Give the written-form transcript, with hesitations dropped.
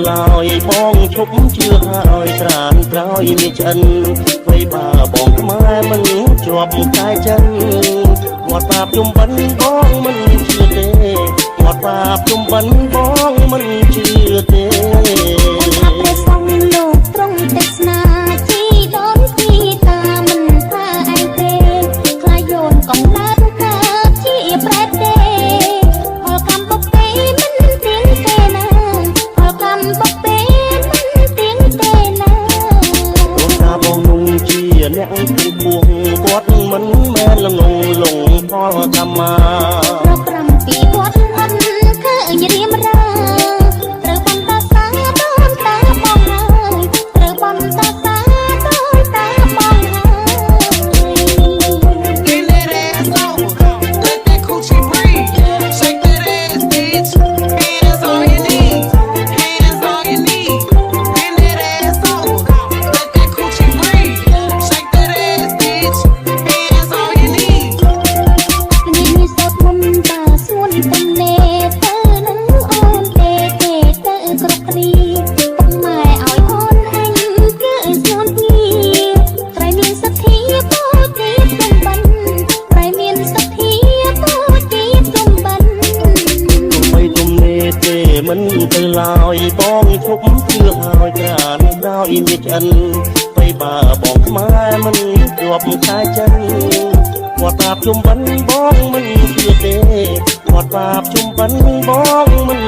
ឡើយបងឈប់ជឿហើយត្រានក្រោយមានចិនអ្វីបើបងខ្មែរមិនជាប់តែចិនគាត់ប្រាប់ជុំបិណ្ឌបងមិនជឿទេគាត់ប្រាប់ជុំបិណ្ឌបងមិនជឿទេព្រះសង្ឃលោកត្រង់ទេសនាជីដូនពីតាមិនថាឯងទេខ្លាយយោនកំណើតកើតជាប្រែតទេផលកម្មបុពេមិនទៀងទេណាផលកម្មបុពេមិនទៀងទេណាព្រោះថាបងនោះជាអ្នកពីពួងគាត់មិនមែនល្ងងលងផលកម្មមាប្រក្រំពីគាត់អន់ឃើញរៀមរាត្រូវបំតាសាដូនតាបងហើយត្រូវបំតាសាដូនតាបងហើយ Get that ass over, let that coochie breathe. Shake that ass, bitch. Hands on your knees, hands on your knees. Get that ass over, let that coochie breathe. Shake that ass, bitch. Hands on your knees. គ្នានេះសតមុនតាសួនតំណេទៅនឹងអូនទេទេទៅគ្រប់គ្រីពុកម៉ែឲ្យអូនអញគឺស្នួនពីត្រូវមានសទ្ធាពោទីទំបិនត្រូវមានសទ្ធាពោទីទំបិនបីទុំនេះទេមិនទៅឡើយបងឈប់ជឿហើយត្រានក្រោយមានចិនអ្វីបើបងខ្មែរមិនជាប់តែចិនគាត់ប្រាប់ជុំបិណ្ឌបងមិនជឿទេគាត់ប្រាប់ជុំបិណ្ឌបងមិន